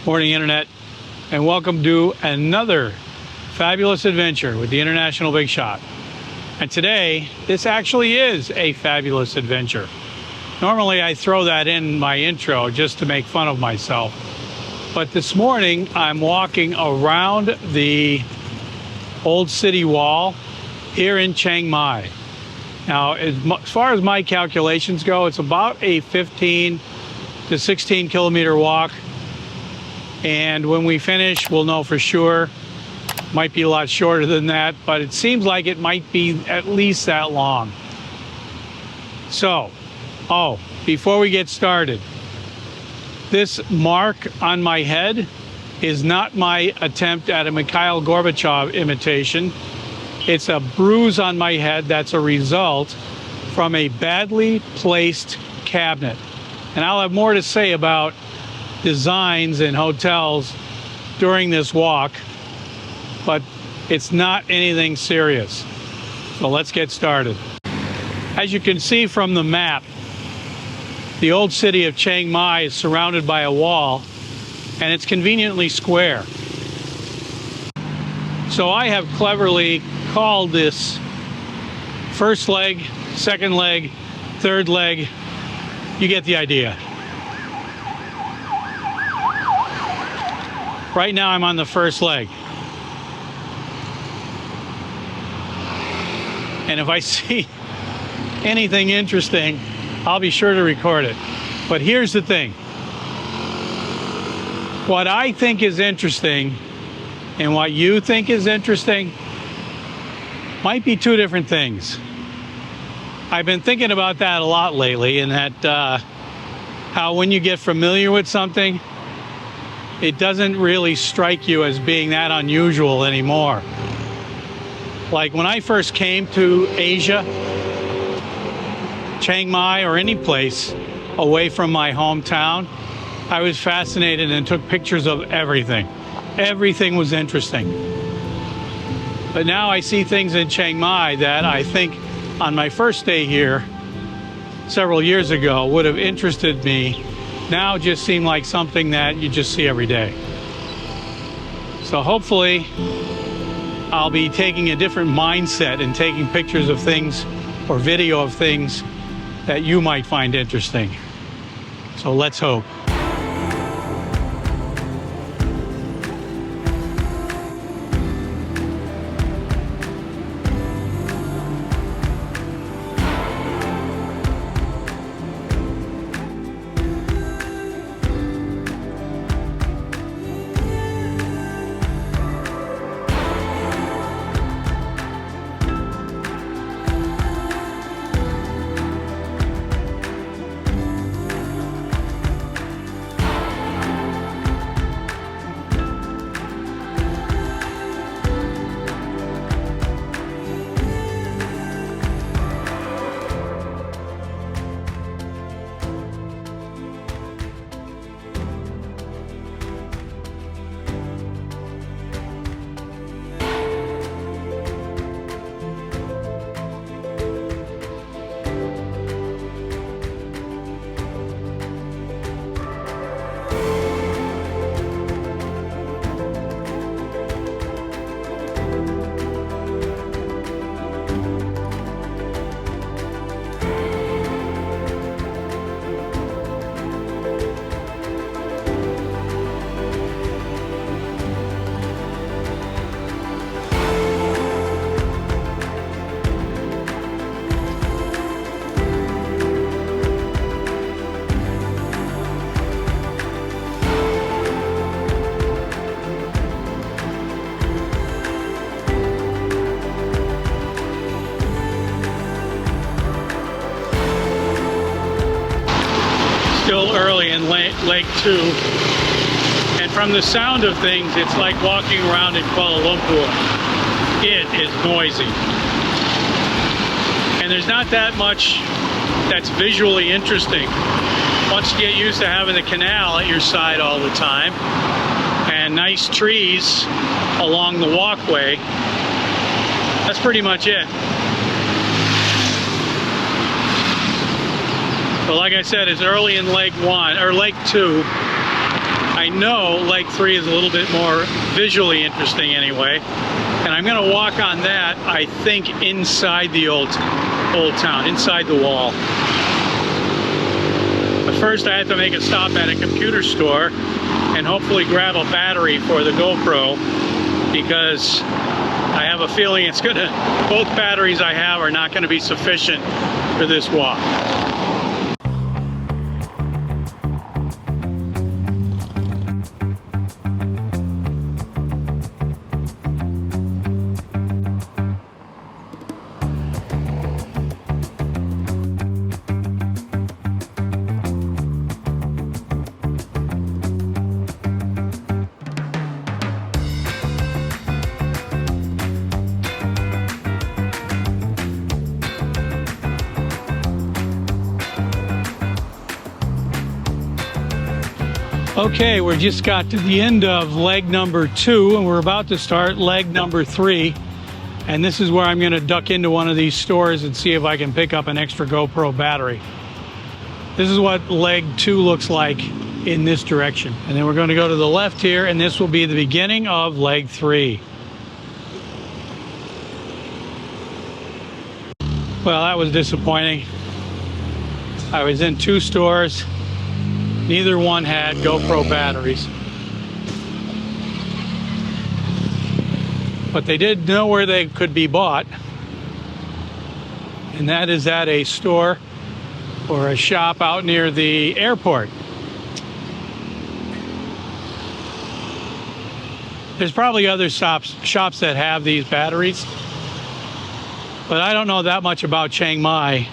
Morning Internet, and welcome to another fabulous adventure with the International Big Shot. And today, this actually is a fabulous adventure. Normally I throw that in my intro just to make fun of myself. But this morning I'm walking around the old city wall here in Chiang Mai. Now, as far as my calculations go, it's about a 15 to 16 kilometer walk. And when we finish, we'll know for sure. Might be a lot shorter than that, but it seems like it might be at least that long. So, before we get started, this mark on my head is not my attempt at a Mikhail Gorbachev imitation. It's a bruise on my head that's a result from a badly placed cabinet. And I'll have more to say about designs in hotels during this walk, but it's not anything serious. So let's get started. As you can see from the map, the old city of Chiang Mai is surrounded by a wall, and it's conveniently square. So I have cleverly called this first leg, second leg, third leg. You get the idea. Right now I'm on the first leg. And if I see anything interesting, I'll be sure to record it. But here's the thing. What I think is interesting and what you think is interesting might be two different things. I've been thinking about that a lot lately, and that how when you get familiar with something, it doesn't really strike you as being that unusual anymore. Like when I first came to Asia, Chiang Mai or any place away from my hometown, I was fascinated and took pictures of everything. Everything was interesting. But now I see things in Chiang Mai that I think on my first day here several years ago would have interested me, now just seem like something that you just see every day. So hopefully I'll be taking a different mindset and taking pictures of things or video of things that you might find interesting. So let's hope. Still early in Lake 2, and from the sound of things, it's like walking around in Kuala Lumpur. It is noisy. And there's not that much that's visually interesting. Once you get used to having the canal at your side all the time, and nice trees along the walkway, that's pretty much it. But like I said, it's early in Lake 1 or Lake 2, I know leg 3 is a little bit more visually interesting anyway. And I'm going to walk on that, I think, inside the old town, inside the wall. But first I have to make a stop at a computer store and hopefully grab a battery for the GoPro, because I have a feeling it's both batteries I have are not going to be sufficient for this walk. Okay, we just got to the end of leg number 2 and we're about to start leg number 3. And this is where I'm going to duck into one of these stores and see if I can pick up an extra GoPro battery. This is what leg 2 looks like in this direction. And then we're going to go to the left here, and this will be the beginning of leg 3. Well, that was disappointing. I was in 2 stores. Neither one had GoPro batteries. But they did know where they could be bought. And that is at a store or a shop out near the airport. There's probably other shops that have these batteries. But I don't know that much about Chiang Mai,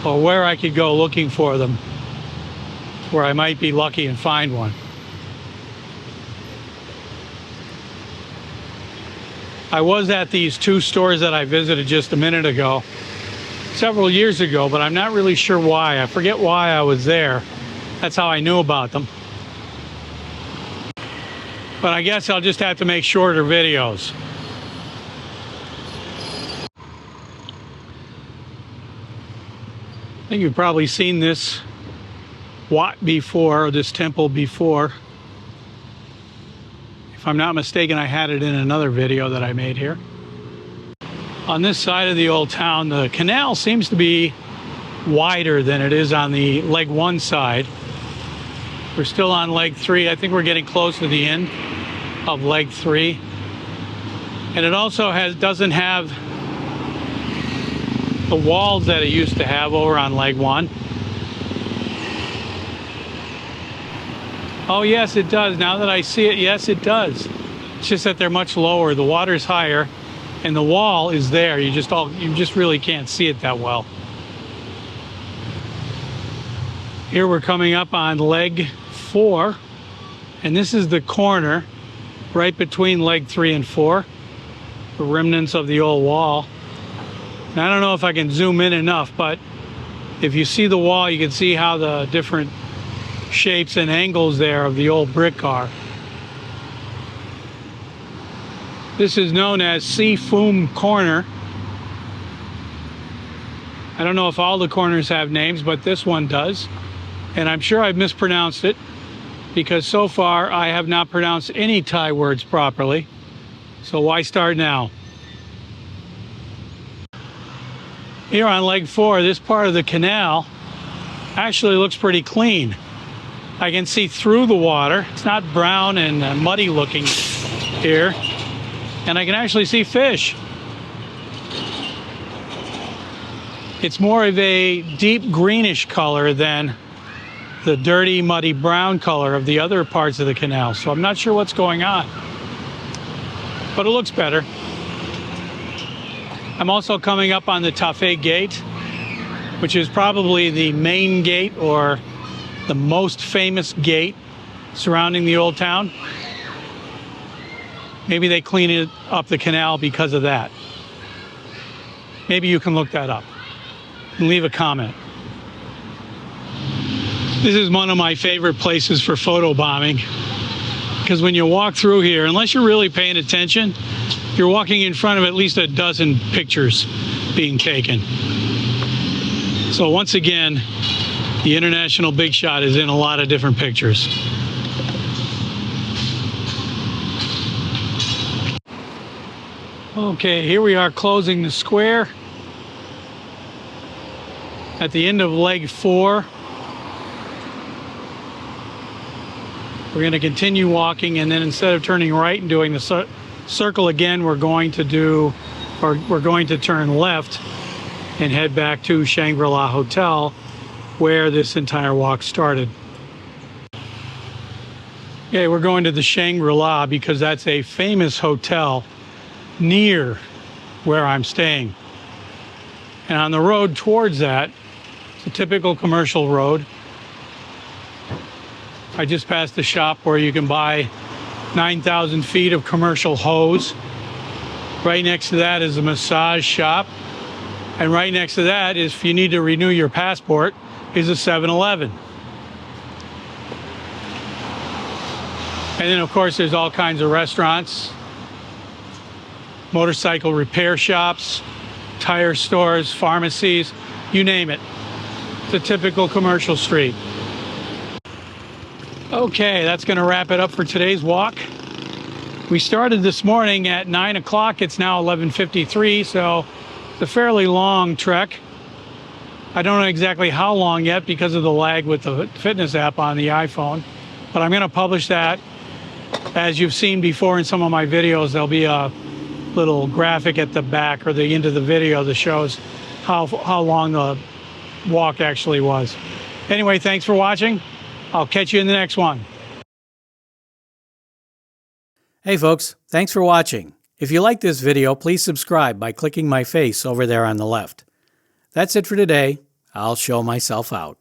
or where I could go looking for them, where I might be lucky and find one. I was at these 2 stores that I visited just a minute ago, several years ago, but I'm not really sure why. I forget why I was there. That's how I knew about them. But I guess I'll just have to make shorter videos. I think you've probably seen this Wat before, or this temple before. If I'm not mistaken, I had it in another video that I made here. On this side of the old town, the canal seems to be wider than it is on the leg 1 side. We're still on leg 3. I think we're getting close to the end of leg 3. And it also doesn't have the walls that it used to have over on leg 1. Oh yes, it does. Now that I see it, yes it does. It's just that they're much lower. The water's higher and the wall is there. You just really can't see it that well. Here we're coming up on leg 4, and this is the corner right between leg 3 and 4. The remnants of the old wall. Now, I don't know if I can zoom in enough, but if you see the wall, you can see how the different shapes and angles there of the old brick are. This is known as Si Phum Corner. I don't know if all the corners have names, but this one does. And I'm sure I've mispronounced it, because so far I have not pronounced any Thai words properly. So why start now? Here on leg 4, this part of the canal actually looks pretty clean. I can see through the water. It's not brown and muddy looking here. And I can actually see fish. It's more of a deep greenish color than the dirty, muddy brown color of the other parts of the canal. So I'm not sure what's going on, but it looks better. I'm also coming up on the Tafe Gate, which is probably the main gate or the most famous gate surrounding the old town. Maybe they clean up the canal because of that. Maybe you can look that up and leave a comment. This is one of my favorite places for photobombing, because when you walk through here, unless you're really paying attention, you're walking in front of at least a dozen pictures being taken. So once again, The International Big Shot is in a lot of different pictures. Okay, here we are closing the square at the end of leg 4. We're going to continue walking, and then instead of turning right and doing the circle again, we're going to turn left and head back to Shangri-La Hotel, where this entire walk started. Okay, we're going to the Shangri-La because that's a famous hotel near where I'm staying. And on the road towards that, it's a typical commercial road. I just passed a shop where you can buy 9,000 feet of commercial hose. Right next to that is a massage shop. And right next to that is, if you need to renew your passport, is a 7-Eleven. And then of course there's all kinds of restaurants, motorcycle repair shops, tire stores, pharmacies, you name it. It's a typical commercial street. Okay, that's going to wrap it up for today's walk. We started this morning at 9 o'clock. It's now 11:53, so it's a fairly long trek. I don't know exactly how long yet because of the lag with the fitness app on the iPhone, but I'm going to publish that. As you've seen before in some of my videos, there'll be a little graphic at the back or the end of the video that shows how long the walk actually was. Anyway, thanks for watching. I'll catch you in the next one. Hey folks, thanks for watching. If you like this video, please subscribe by clicking my face over there on the left. That's it for today. I'll show myself out.